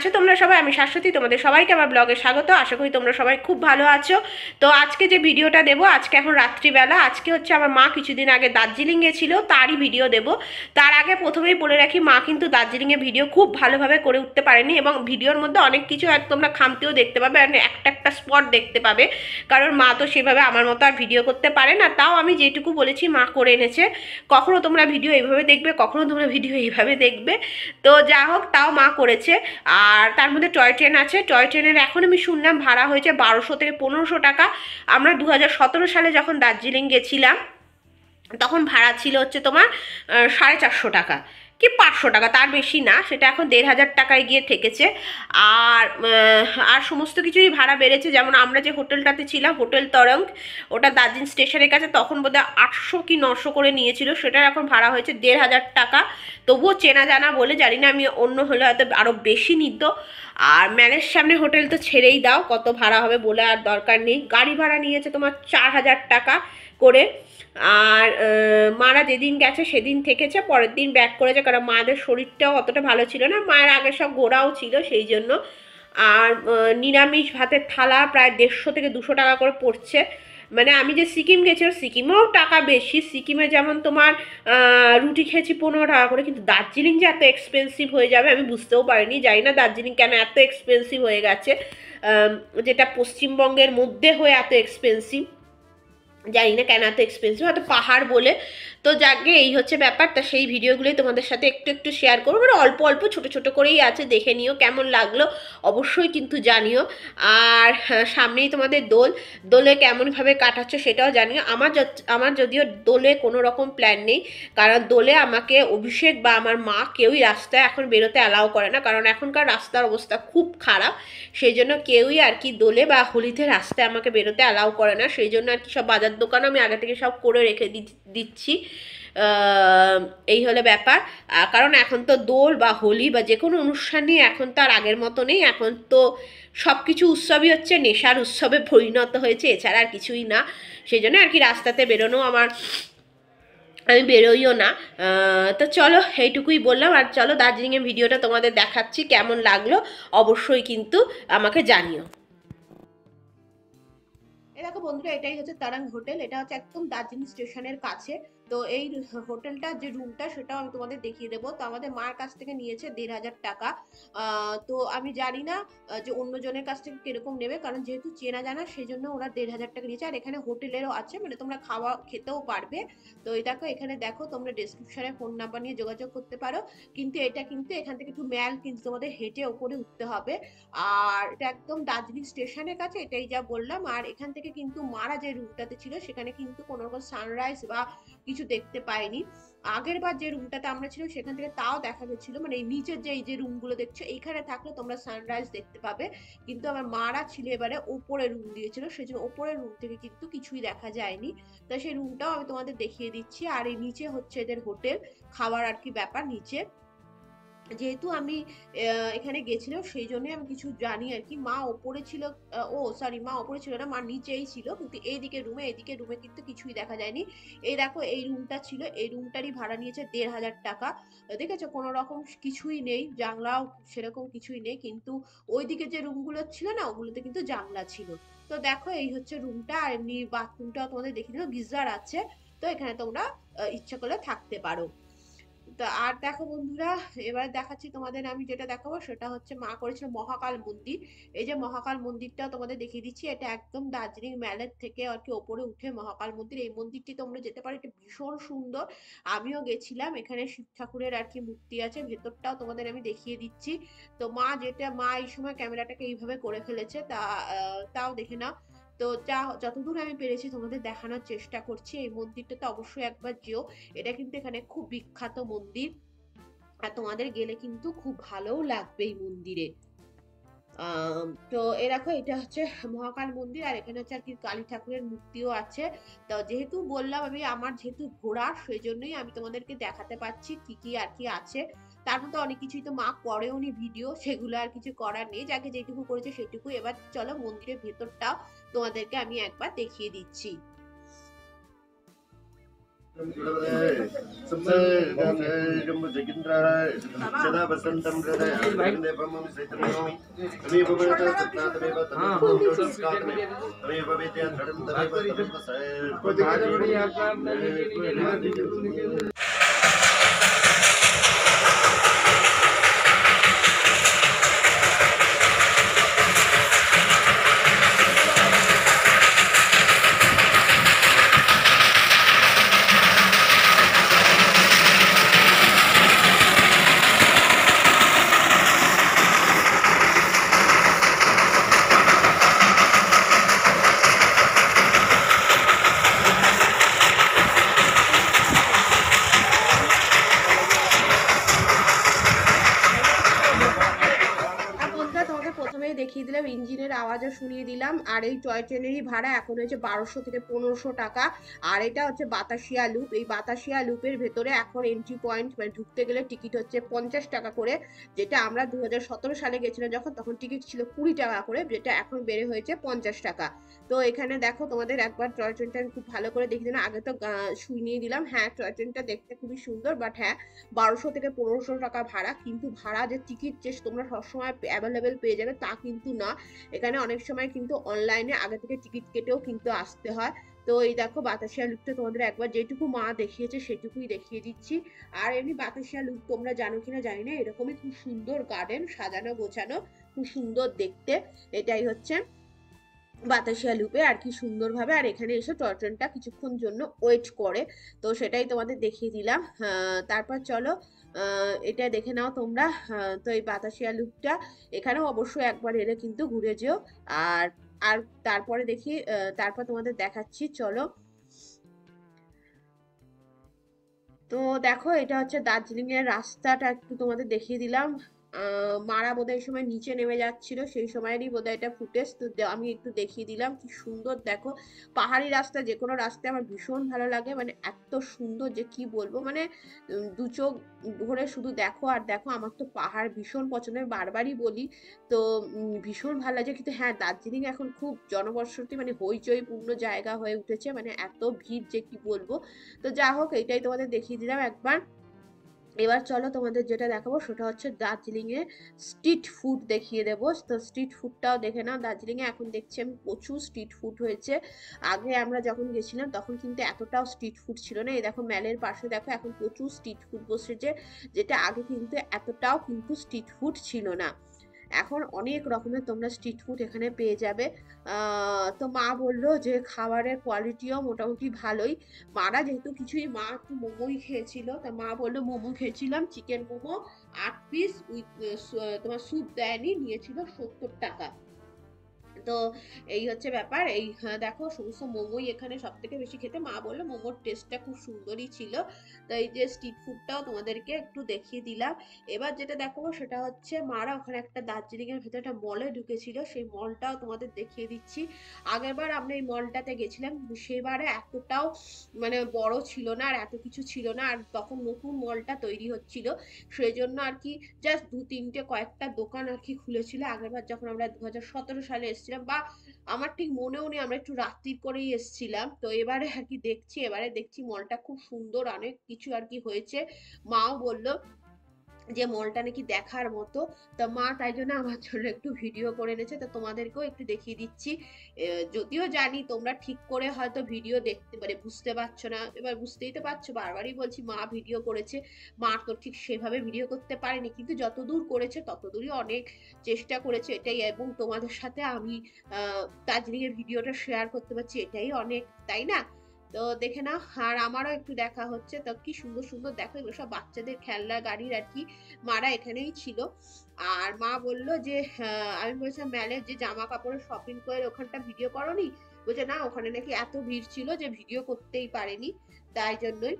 আছো তোমরা সবাই? আমি শাশ্বতী, তোমাদের সবাইকে আমার ব্লগে স্বাগত। আশা করি তোমরা সবাই খুব ভালো আছো। তো আজকে যে ভিডিওটা দেবো, আজকে এখন রাত্রিবেলা, আজকে হচ্ছে আমার মা কিছুদিন আগে দার্জিলিং গেছিলো, তারই ভিডিও দেব। তার আগে প্রথমেই বলে রাখি, মা কিন্তু দার্জিলিংয়ে ভিডিও খুব ভালোভাবে করে উঠতে পারেনি, এবং ভিডিওর মধ্যে অনেক কিছু আর তোমরা খামতেও দেখতে পাবে, আর একটা একটা স্পট দেখতে পাবে, কারণ মা তো সেভাবে আমার মতো আর ভিডিও করতে পারে না। তাও আমি যেটুকু বলেছি মা করে এনেছে। কখনো তোমরা ভিডিও এইভাবে দেখবে, কখনো তোমরা ভিডিও এইভাবে দেখবে, তো যা হোক তাও মা করেছে। আর তার মধ্যে টয় ট্রেন আছে। টয় ট্রেনের এখন আমি শুনলাম ভাড়া হয়েছে 1200 থেকে 1500 টাকা। আমরা 2017 সালে যখন দার্জিলিং গেছিলাম তখন ভাড়া ছিল হচ্ছে তোমার 450 টাকা কি 500 টাকা, তার বেশি না। সেটা এখন 1500 টাকায় গিয়ে ঠেকেছে। আর আর সমস্ত কিছুই ভাড়া বেড়েছে। যেমন আমরা যে হোটেলটাতে ছিলাম, হোটেল তরঙ্গ, ওটা দার্জিলিং স্টেশনের কাছে, তখন বোধহয় 800 কি 900 করে নিয়েছিল। সেটার এখন ভাড়া হয়েছে 1500 টাকা। তবুও চেনা জানা বলে, জানি না আমি অন্য হলে হয়তো আরও বেশি নিত। আর ম্যানের সামনে হোটেল তো ছেড়েই দাও, কত ভাড়া হবে বলে আর দরকার নেই। গাড়ি ভাড়া নিয়েছে তোমার 4000 টাকা করে। আর মারা যেদিন গেছে সেদিন থেকেছে, পরের দিন ব্যাক করেছে, কারণ মাদের শরীরটাও অতটা ভালো ছিল না, মায়ের আগে সব ঘোরাও ছিল সেই জন্য। আর নিরামিষ ভাতের থালা প্রায় 150 থেকে 200 টাকা করে পড়ছে। মানে আমি যে সিকিম গেছিলাম, সিকিমেও টাকা বেশি। সিকিমে যেমন তোমার রুটি খেয়েছি 15 টাকা করে, কিন্তু দার্জিলিং যে এত এক্সপেন্সিভ হয়ে যাবে আমি বুঝতেও পারিনি। জানি না দার্জিলিং কেন এত এক্সপেন্সিভ হয়ে গেছে, যেটা পশ্চিমবঙ্গের মধ্যে হয়ে এত এক্সপেন্সিভ। জানি না কেন এত এক্সপেন্সিভ, হয়তো পাহাড় বলে। তো যাকে এই হচ্ছে ব্যাপার। তা সেই ভিডিওগুলোই তোমাদের সাথে একটু একটু শেয়ার করবো, মানে অল্প অল্প ছোট ছোট করেই আছে, দেখে নিও, কেমন লাগলো অবশ্যই কিন্তু জানিও। আর সামনেই তোমাদের দোলে কেমনভাবে কাটাচ্ছ সেটাও জানিও। আমার যদিও দোলে কোনো রকম প্ল্যান নেই, কারণ দোলে আমাকে অভিষেক বা আমার মা কেউই রাস্তায় এখন বেরোতে অ্যালাউ করে না, কারণ এখনকার রাস্তার অবস্থা খুব খারাপ। সেই জন্য কেউই আর কি দোলে বা হোলিতে রাস্তায় আমাকে বেরোতে অ্যালাউ করে না। সেই জন্য আর কি সব বাজার দোকান আমি আগে থেকে সব করে রেখে দিচ্ছি। এই হলো ব্যাপার। কারণ এখন তো দোল বা হোলি বা যে কোনো অনুষ্ঠানই এখন তো আর আগের মতো নেই। এখন তো সব কিছু উৎসবই হচ্ছে নেশার উৎসবে পরিণত হয়েছে, এছাড়া আর কিছুই না। সেই জন্য আর কি রাস্তাতে বেরোনো আমি বেরোইও না। তো চলো এইটুকুই বললাম। আর চলো দার্জিলিংয়ের ভিডিওটা তোমাদের দেখাচ্ছি, কেমন লাগলো অবশ্যই কিন্তু আমাকে জানিও। এই দেখো বন্ধুরা, এটাই হচ্ছে তারাং হোটেল। এটা হচ্ছে একদম দার্জিলিং স্টেশনের কাছে। তো এই হোটেলটা যে রুমটা সেটাও আমি তোমাদের দেখিয়ে দেবো। তো আমাদের মার কাছ থেকে নিয়েছে 1500 টাকা। তো আমি জানি না যে অন্য জনের কাছ থেকে কিরকম নেবে, কারণ যেহেতু চেনা জানা সেই জন্য ওরা 1500 টাকা নিয়েছে। আর এখানে হোটেলেরও আছে, মানে তোমরা খেতেও পারবে। তো এই দেখো, এখানে দেখো তোমরা ডেসক্রিপশনে ফোন নাম্বার নিয়ে যোগাযোগ করতে পারো। কিন্তু এটা কিন্তু এখান থেকে একটু ম্যাল, কিন্তু তোমাদের হেঁটে ওপরে উঠতে হবে। আর এটা একদম দার্জিলিং স্টেশনের কাছে, এটাই যা বললাম। আর এখান থেকে কিন্তু মারা যে রুমটাতে ছিল সেখানে কিন্তু কোনো রকম সানরাইজ বা কিছু দেখতে পাইনি। আগের বার যে রুমটাতে আমরা ছিলাম সেখান থেকে তাও দেখা গেছিল, মানে এই নিচের যে এই যে রুমগুলো দেখছো এইখানে থাকলে তোমরা সানরাইজ দেখতে পাবে। কিন্তু আমার মারা ছিল এবারে ওপরে রুম দিয়েছিল, সেই জন্য ওপরের রুম থেকে কিন্তু কিছুই দেখা যায়নি। তো সেই রুমটাও আমি তোমাদের দেখিয়ে দিচ্ছি। আর এই নিচে হচ্ছে এদের হোটেল, খাবার আর কি ব্যাপার নিচে। যেহেতু আমি এখানে গেছিলাম সেই জন্য আমি কিছু জানি আর কি। মা ওপরে ছিল, ও সরি, মা ওপরে ছিল না, মা নিচেই ছিল। কিন্তু এদিকে রুমে কিন্তু কিছুই দেখা যায়নি। এই দেখো, এই রুমটা ছিল, এই রুমটারই ভাড়া নিয়েছে 1500 টাকা। দেখেছো, কোনো রকম কিছুই নেই, জানলাও সেরকম কিছুই নেই। কিন্তু ওইদিকে যে রুমগুলো ছিল না, ওগুলোতে কিন্তু জানলা ছিল। তো দেখো, এই হচ্ছে রুমটা। আর এমনি বাথরুমটাও তোমাদের দেখিয়ে দিল, গিজার আছে। তো এখানে তোমরা ইচ্ছা করলে থাকতে পারো। তো আর দেখো বন্ধুরা, এবার দেখাচ্ছি তোমাদের। আমি যেটা দেখাবো সেটা হচ্ছে মা করেছিল মহাকাল মন্দির। এই যে মহাকাল মন্দিরটা তোমাদের দেখিয়ে দিচ্ছি। এটা একদম দার্জিলিং ম্যালের থেকে আর কি ওপরে উঠে মহাকাল মন্দির। এই মন্দিরটি তোমরা যেতে পারো, এটা ভীষণ সুন্দর। আমিও গেছিলাম। এখানে শিব ঠাকুরের আর কি মূর্তি আছে, ভেতরটাও তোমাদের আমি দেখিয়ে দিচ্ছি। তো মা এই সময় ক্যামেরাটাকে এইভাবে করে ফেলেছে, তাও দেখে নাও। তো যতদূর আমি পেরেছি তোমাদের দেখানোর চেষ্টা করছি। এই মন্দিরটা তো অবশ্যই একবার যেও, এটা কিন্তু এখানে খুব বিখ্যাত মন্দির। আর তোমাদের গেলে কিন্তু খুব ভালোও লাগবে এই মন্দিরে। তো দেখো, এটা হচ্ছে মহাকাল মন্দির। আর এখানে হচ্ছে আর কি কালী ঠাকুরের মূর্তিও আছে। তো যেহেতু বললাম আমি, আমার যেহেতু ঘোরা, সেই জন্যই আমি তোমাদেরকে দেখাতে পাচ্ছি কি কি আর কি আছে। তার মধ্যে অনেক কিছুই তো মা করেও নি ভিডিও, সেগুলো আর কিছু করার নেই, যাকে যেটুকু করেছে সেটুকু। এবার চলো মন্দিরের ভেতরটাও তোমাদেরকে আমি একবার দেখিয়ে দিচ্ছি। প্রথমেই দেখিয়ে দিলাম, ইঞ্জিনের আওয়াজও শুনিয়ে দিলাম। আর এই টয় ট্রেনেরই ভাড়া এখন হয়েছে 1200 থেকে 1500 টাকা। আর এটা হচ্ছে বাতাসিয়া লুপ। এই বাতাসিয়া লুপের ভেতরে এখন এন্ট্রি পয়েন্ট মানে ঢুকতে গেলে টিকিট হচ্ছে 50 টাকা করে, যেটা আমরা 2017 সালে গেছিলাম যখন, তখন টিকিট ছিল 20 টাকা করে, যেটা এখন বেড়ে হয়েছে 50 টাকা। তো এখানে দেখো তোমাদের একবার টয় ট্রেনটা আমি খুব ভালো করে দেখি দিলাম, আগে তো শুনিয়ে দিলাম। হ্যাঁ, টয় ট্রেনটা দেখতে খুবই সুন্দর, বাট হ্যাঁ 1200 থেকে 1500 টাকা ভাড়া। কিন্তু ভাড়া যে টিকিট যে তোমরা সবসময় অ্যাভেলেবেল পেয়ে যাবে তা কিন্তু না, এখানে অনেক সময় কিন্তু অনলাইনে আগে থেকে টিকিট কেটেও কিন্তু আসতে হয়। তো এই দেখো বাতাসিয়া লুপটা তোমাদের একবার যেটুকু মা দেখিয়েছে সেটুকুই দেখিয়ে দিচ্ছি। আর এমনি বাতাসিয়া লুপ তোমরা জানো কিনা জানি না, এরকমই খুব সুন্দর গার্ডেন সাজানো গোছানো, খুব সুন্দর দেখতে। এটাই হচ্ছে বাতাসিয়া লুপে আর কি সুন্দরভাবে। আর এখানে এসে টয় ট্রেনটা কিছুক্ষণ জন্য ওয়েট করে, তো সেটাই তোমাদের দেখিয়ে দিলাম। তারপর চলো এটা দেখে নাও তোমরা। তো এই বাতাসিয়া লুপটা এখানেও অবশ্যই একবার এলে কিন্তু ঘুরে যেও। আর আর তারপরে দেখি, তারপর তোমাদের দেখাচ্ছি চলো। তো দেখো এটা হচ্ছে দার্জিলিং এর রাস্তাটা একটু তোমাদের দেখিয়ে দিলাম। মারা বোধহয় সময় নিচে নেমে যাচ্ছিল, সেই সময়েরই বোধহয় এটা ফুটেজ। তো আমি একটু দেখিয়ে দিলাম কি সুন্দর দেখো। পাহাড়ি রাস্তা, যে কোনো রাস্তায় আমার ভীষণ ভালো লাগে, মানে এত সুন্দর যে কি বলবো, মানে দু চোখ ভরে শুধু দেখো আর দেখো। আমার তো পাহাড় ভীষণ পছন্দ, আমি বারবারই বলি। তো ভীষণ ভালো লাগে। কিন্তু হ্যাঁ, দার্জিলিং এখন খুব জনবসতি মানে হইচই পূর্ণ জায়গা হয়ে উঠেছে, মানে এত ভিড় যে কি বলবো। তো যা হোক, এইটাই তোমাদের দেখিয়ে দিলাম একবার। এবার চলো তোমাদের যেটা দেখাবো সেটা হচ্ছে দার্জিলিং এ স্ট্রিট ফুড দেখিয়ে দেবো। তো স্ট্রিট ফুডটাও দেখে নাও। দার্জিলিং এ এখন দেখছি আমি প্রচুর স্ট্রিট ফুড হয়েছে। আগে আমরা যখন গেছিলাম তখন কিন্তু এতটাও স্ট্রিট ফুড ছিল না। এই দেখো ম্যালের পাশে দেখো এখন প্রচুর স্ট্রিট ফুড বসেছে, যেটা আগে কিন্তু এতটাও কিন্তু স্ট্রিট ফুড ছিল না। এখন অনেক রকমের তোমরা স্ট্রিট ফুড এখানে পেয়ে যাবে। তো মা বললো যে খাবারের কোয়ালিটিও মোটামুটি ভালোই। মারা যেহেতু কিছুই, মা একটু মোমোই খেয়েছিল, তা মা বললো মোমো খেয়েছিলাম, চিকেন মোমো 8 পিস উইথ তোমার স্যুপ দেয়নি, নিয়েছিল 70 টাকা। তো এই হচ্ছে ব্যাপার। এই দেখো সমস্ত মোমোই এখানে সব থেকে বেশি খেতে, মা বললো মোমোর টেস্টটা খুব সুন্দরই ছিল। তো এই যে স্ট্রিট ফুডটাও তোমাদেরকে একটু দেখিয়ে দিলাম। এবার যেটা দেখাবো সেটা হচ্ছে মারা ওখানে একটা দার্জিলিং এর ভেতরে একটা মলে ঢুকেছিল, সেই মলটাও তোমাদের দেখিয়ে দিচ্ছি। আগেরবার আমরা এই মলটাতে গেছিলাম, সেবারে এতটাও মানে বড় ছিল না আর এত কিছু ছিল না, আর তখন নতুন মলটা তৈরি হচ্ছিল, সেই জন্য আর কি জাস্ট দু তিনটে কয়েকটা দোকান আর কি খুলেছিল। আগেরবার যখন আমরা 2017 সালে এসেছিলাম, বা আমার ঠিক মনেও নেই, আমরা একটু রাত্রির করেই এসেছিলাম। তো এবারে আর কি দেখছি, এবারে দেখছি মলটা খুব সুন্দর, অনেক কিছু আর কি হয়েছে। মাও বললো যে মলটা নাকি দেখার মতো। তা মা তাই জন্য আমার জন্য একটু ভিডিও করে এনেছে, তো তোমাদেরকেও একটু দেখিয়ে দিচ্ছি। যদিও জানি তোমরা ঠিক করে হয়তো ভিডিও দেখতে মানে বুঝতে পারছো না, এবার বুঝতেই তো পারছো, বারবারই বলছি মা ভিডিও করেছে। মা তো ঠিক সেভাবে ভিডিও করতে পারেনি, কিন্তু যতদূর করেছে ততদূরই অনেক চেষ্টা করেছে এটাই। এবং তোমাদের সাথে আমি দার্জিলিং এর ভিডিওটা শেয়ার করতে পারছি, এটাই অনেক, তাই না? তো দেখে নাও। আর আমারও একটু দেখা হচ্ছে। তো কি সুন্দর সুন্দর দেখো, এগুলো সব বাচ্চাদের খেলনা গাড়ির আর কি। মারা এখানেই ছিল। আর মা বললো যে আমি বলছিলাম মেলের যে জামা কাপড়ের শপিং করে ওখানটা ভিডিও করোনি, বলছে না ওখানে নাকি এত ভিড় ছিল যে ভিডিও করতেই পারেনি, তাই জন্যই।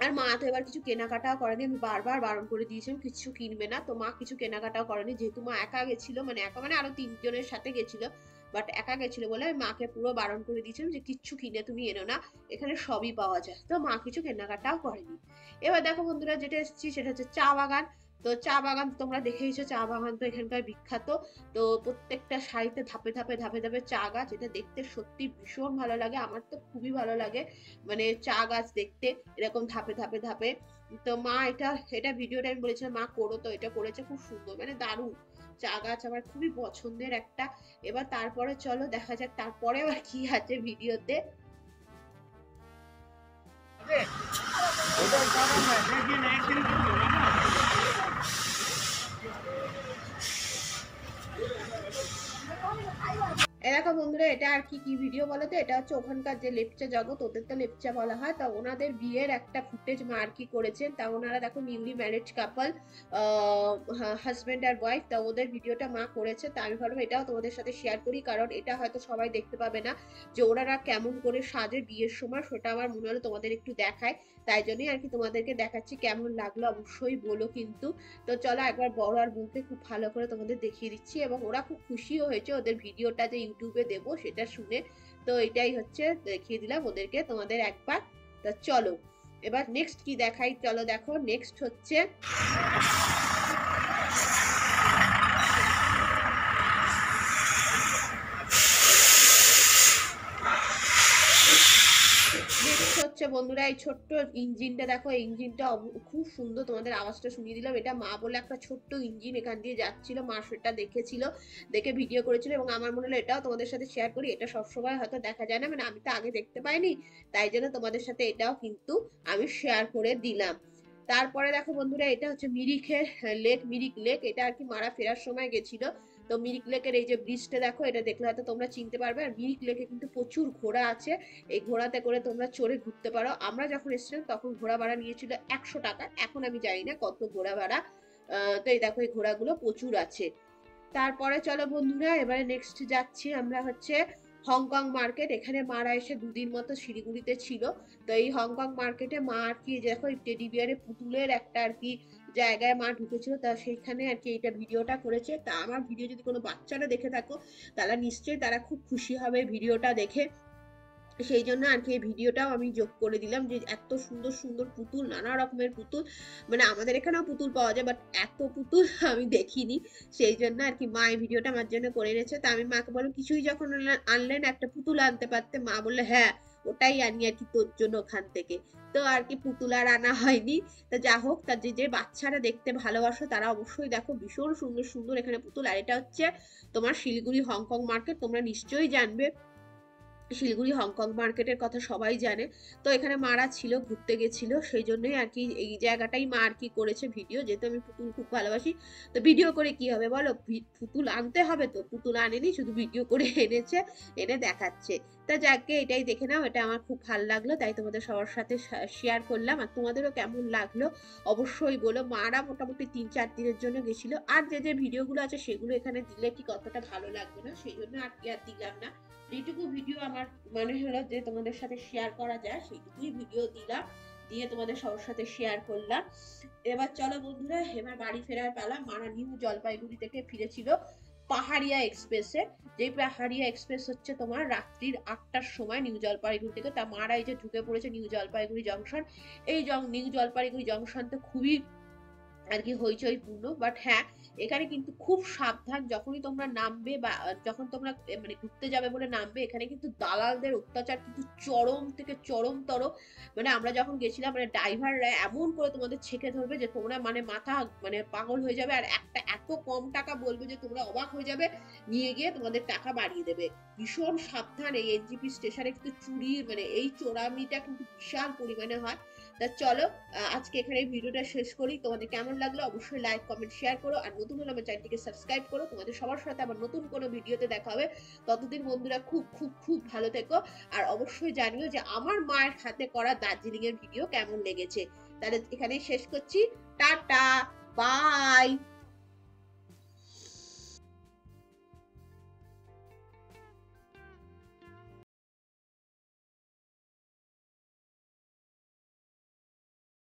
আর মা তো এবার কিছু কেনাকাটাও করেনি, আমি বারবার বারণ করে দিয়েছিলাম কিছু কিনবে না, তো মা কিছু কেনাকাটাও করেনি। যেহেতু মা একা গেছিল, মানে একা মানে আরো তিনজনের সাথে গেছিল, বাট একা গেছিল বলে আমি মাকে পুরো বারণ করে দিয়েছিলাম যে কিচ্ছু কিনে তুমি এনো না, এখানে সবই পাওয়া যায়। তো মা কিছু কেনাকাটাও করেনি। এবার দেখো বন্ধুরা, যেটা এসেছি সেটা হচ্ছে চা বাগান। তো চা বাগান তোমরা দেখেইছো, চা বাগান তো এখানকার বিখ্যাত। তো প্রত্যেকটা সারিতে ধাপে ধাপে ধাপে ধাপে চা গাছ, এটা দেখতে সত্যি ভীষণ ভালো লাগে, আমার তো খুবই ভালো লাগে মানে চা গাছ দেখতে এরকম ধাপে ধাপে ধাপে। তো মা এটা এটা ভিডিওটা আমি বলেছিলাম মা করো, তো এটা করেছে খুব সুন্দর, মানে দারুণ। চা গাছ আমার খুবই পছন্দের একটা। এবার তারপরে চলো দেখা যাক তারপরে আবার কি আছে ভিডিওতে। এরকম বন্ধুরা, এটা আর কি কি ভিডিও বলো তো, এটা হচ্ছে ওখানকার যে লেপচা জগৎ, ওদের তো লেপচা বলা হয়, তা ওনাদের বিয়ের একটা ফুটেজ মা আর কি করেছেন। তা ওনারা দেখো নিউলি ম্যারেজ কাপল, হাজব্যান্ড আর ওয়াইফ, তা ওদের ভিডিওটা মা করেছে। তা আমি ভাবলাম এটাও তোমাদের সাথে শেয়ার করি, কারণ এটা হয়তো সবাই দেখতে পাবে না যে ওনারা কেমন করে সাজে বিয়ের সময়, সেটা আমার মনে হলো তোমাদের একটু দেখায়, তাই জন্যই আর কি তোমাদেরকে দেখাচ্ছি। কেমন লাগলো অবশ্যই বলো কিন্তু। তো চলো একবার বড় আর বউকে খুব ভালো করে তোমাদের দেখিয়ে দিচ্ছি, এবং ওরা খুব খুশিও হয়েছে ওদের ভিডিওটা যে ইউটিউবে দেবো সেটা শুনে। তো এটাই হচ্ছে দেখিয়ে দিলাম ওদেরকে তোমাদের একবার। তা চলো এবার নেক্সট কি দেখাই, চলো দেখো নেক্সট হচ্ছে বন্ধুরা এই ছোট্ট ইঞ্জিনটা দেখো, এই ইঞ্জিনটা খুব সুন্দর, তোমাদের আওয়াজটা শুনিয়ে দিলাম। এটা মা বলে একটা ছোট্ট ইঞ্জিন এখান দিয়ে যাচ্ছিল, মা সেটা দেখেছিল, দেখে ভিডিও করেছিল, এবং আমার মনে হলো এটাও তোমাদের সাথে শেয়ার করি। এটা সবসময় হয়তো দেখা যায় না, মানে আমি তো আগে দেখতে পাইনি, তাই জন্য তোমাদের সাথে এটাও কিন্তু আমি শেয়ার করে দিলাম। তারপরে দেখো বন্ধুরা, এটা হচ্ছে মিরিকের লেক, মিরিক লেক, এটা আর কি মারা ফেরার সময় গেছিল। তো মিরিক লেকের এই যে ব্রিজটা দেখো, এটা দেখলে হয়তো তোমরা চিনতে পারবে। আর মিরিক লেকে কিন্তু প্রচুর ঘোড়া আছে, এই ঘোড়াতে করে তোমরা চড়ে ঘুরতে পারো। আমরা যখন এসেছিলাম তখন ঘোড়া ভাড়া নিয়েছিল 100 টাকা, এখন আমি জানি না কত ঘোড়া ভাড়া। তো এই দেখো এই ঘোড়াগুলো প্রচুর আছে। তারপরে চলো বন্ধুরা এবারে নেক্সট যাচ্ছি আমরা হচ্ছে হংকং মার্কেট। এখানে মারা এসে দুদিন মতো শিলিগুড়িতে ছিল। তো এই হংকং মার্কেটে মা আর কি দেখো টেডি বিয়ারে পুতুলের একটা আর কি জায়গায় মা ঢুকেছিল, তা সেইখানে আর কি এটা ভিডিওটা করেছে। তা আমার ভিডিও যদি কোনো বাচ্চারা দেখে থাকো তারা নিশ্চয়ই তারা খুব খুশি হবে ভিডিওটা দেখে, সেই জন্য আর কি এই ভিডিওটাও আমি যোগ করে দিলাম যে এত সুন্দর সুন্দর পুতুল, নানা রকমের পুতুল, মানে আমাদের এখানেও পুতুল পাওয়া যায় বাট এত পুতুল আমি দেখিনি, সেই জন্য আর কি মা এই ভিডিওটা আমার জন্য করে এনেছে। তা আমি মাকে বললাম কিছুই যখন আনলেন একটা পুতুল আনতে পারতে, মা বললে হ্যাঁ ওটাই আনি আর কি তোর জন্য ওখান থেকে। তো আর কি পুতুল আর আনা হয়নি। তা যা হোক, তার যে যে বাচ্চারা দেখতে ভালোবাসো তারা অবশ্যই দেখো, ভীষণ সুন্দর সুন্দর এখানে পুতুল। আর এটা হচ্ছে তোমার শিলিগুড়ি হংকং মার্কেট, তোমরা নিশ্চয়ই জানবে শিলিগুড়ি হংকং মার্কেটের কথা সবাই জানে। তো এখানে মারা ছিল, ঘুরতে গেছিল, সেই জন্যই আর কি এই জায়গাটাই মা আর কি করেছে ভিডিও, যেহেতু আমি পুতুল খুব ভালোবাসি। তো ভিডিও করে কি হবে বলো, পুতুল আনতে হবে, তো পুতুল আনেনি, শুধু ভিডিও করে এনেছে, এনে দেখাচ্ছে। তা যাকে এটাই দেখে নাও, এটা আমার খুব ভালো লাগলো, তাই তোমাদের সবার সাথে শেয়ার করলাম। আর তোমাদেরও কেমন লাগলো অবশ্যই বলো। মারা মোটামুটি 3-4 দিনের জন্য গেছিল, আর যে যে ভিডিওগুলো আছে সেগুলো এখানে দিলে কি কতটা ভালো লাগবে না, সেই জন্য আর কি আর দিলাম না। যেটুকু ভিডিও আমার মনে হলো যে তোমাদের সাথে শেয়ার করা যায় সেইটুকুই ভিডিও দিলাম, দিয়ে তোমাদের সবার সাথে শেয়ার করলাম। এবার চলো বন্ধুরা এবার বাড়ি ফেরার পালা। মারা নিউ জলপাইগুড়ি থেকে ফিরেছিল পাহাড়িয়া এক্সপ্রেসে, যে পাহাড়িয়া এক্সপ্রেস হচ্ছে তোমার রাত্রির 8টার সময় নিউ জলপাইগুড়ি থেকে। তা মারা এই যে ঢুকে পড়েছে নিউ জলপাইগুড়ি জংশন। এই নিউ জলপাইগুড়ি জংশন তো খুবই আর কি হইচইপূর্ণ, বাট হ্যাঁ এখানে কিন্তু খুব সাবধান, যখনই তোমরা নামবে বা যখন তোমরা মানে ঘুরতে যাবে বলে নামবে, এখানে কিন্তু দালালদের অত্যাচার কিন্তু চরম থেকে চরমতর। মানে আমরা যখন গেছিলাম মানে ড্রাইভাররা এমন করে তোমাদের ছেঁকে ধরবে যে তোমরা মানে মাথা মানে পাগল হয়ে যাবে, আর একটা এত কম টাকা বলবে যে তোমরা অবাক হয়ে যাবে, নিয়ে গিয়ে তোমাদের টাকা বাড়িয়ে দেবে। ভীষণ সাবধান, এই এনজিপি স্টেশনে কিন্তু চুরির মানে এই চোরামিটা কিন্তু বিশাল পরিমাণে হয়। তা চলো আজকে এখানে এই ভিডিওটা শেষ করি। তোমাদের কেমন লাগলো অবশ্যই লাইক কমেন্ট শেয়ার করো, আর নতুন হলে আমার চ্যানেলটিকে সাবস্ক্রাইব করো। তোমাদের সবার সাথে আবার নতুন কোনো ভিডিওতে দেখা হবে, ততদিন বন্ধুরা খুব খুব খুব ভালো থেকো। আর অবশ্যই জানিও যে আমার মায়ের হাতে করা দার্জিলিং এর ভিডিও কেমন লেগেছে। তাহলে এখানেই শেষ করছি, টাটা বাই।